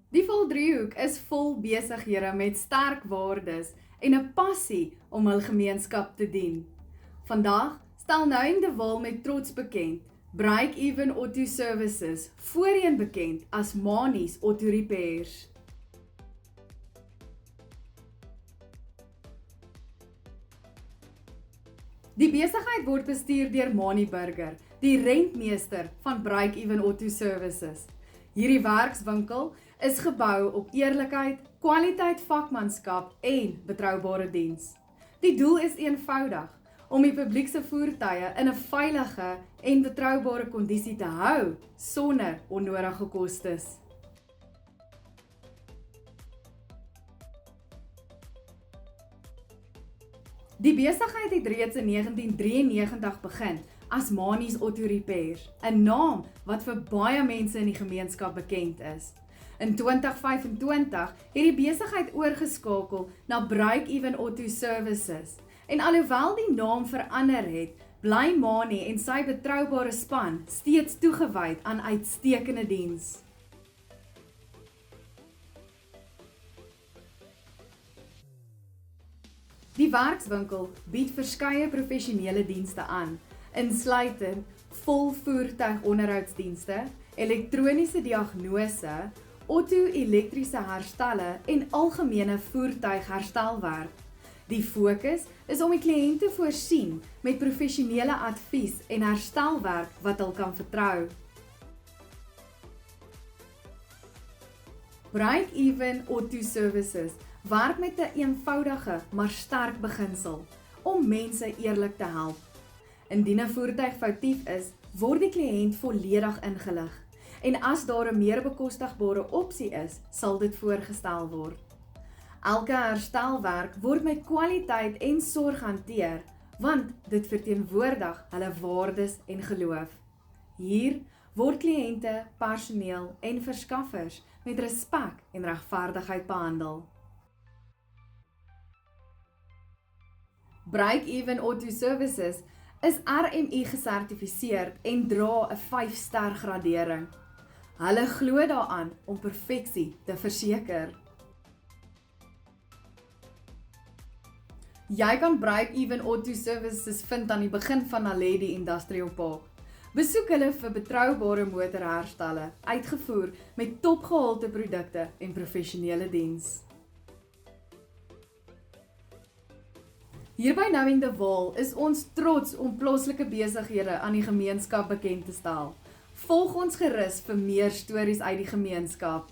Die Voldriehoek is vol besighede met sterk waardes en 'n passie om hul gemeenskap te dien. Vandag stel Nouwen de Waal met trots bekend Break-Even Auto Services, voorheen bekend as Manies Auto Repairs. Die besigheid word bestuur deur Manie Burger, die rentmeester van Break-Even Auto Services. Hierdie werkswinkel is gebou op eerlikheid, kwaliteit vakmanskap en betroubare diens. Die doel is eenvoudig, om die publiek se voertuie in 'n veilige en betroubare kondisie te hou sonder onnodige kostes. Die besigheid het reeds in 1993 begin as Manies Auto Repairs, 'n naam wat vir baie mense in die gemeenskap bekend is. In 2025 het die besigheid oorgeskakel na Break-Even Auto Services. En alhoewel die naam verander het, bly Manie en sy betroubare span steeds toegewyd aan uitstekende diens. Die werkswinkel bied verskeie professionele dienste aan, insluitend volvoertuigonderhoudsdienste, elektroniese diagnose, auto-elektriese herstelle en algemene voertuigherstelwerk. Die fokus is om die kliënt te voorsien met professionele advies en herstelwerk wat hulle kan vertrou. Break-Even Auto Services werk met 'n eenvoudige maar sterk beginsel om mense eerlik te help. Indien 'n voertuig foutief is, word die kliënt volledig ingelig. En as daar 'n meer bekostigbare opsie is, sal dit voorgestel word. Elke herstelwerk word met kwaliteit en sorg hanteer, want dit verteenwoordig hulle waardes en geloof. Hier word kliënte, personeel en verskaffers met respek en regverdigheid behandel. Break-Even Auto Services is RMI gesertifiseerd en dra 'n 5-ster gradering. Hulle glo daaraan om perfeksie te verseker. Jy kan Break-Even Auto Services vind aan die begin van Naledi Industrial Park. Besoek hulle vir betroubare motorherstelle, uitgevoer met topgehalte produkte en professionele diens. Hier by Nouwen de Waal is ons trots om plaaslike besighede aan die gemeenskap bekend te stel. Volg ons gerus vir meer stories uit die gemeenskap.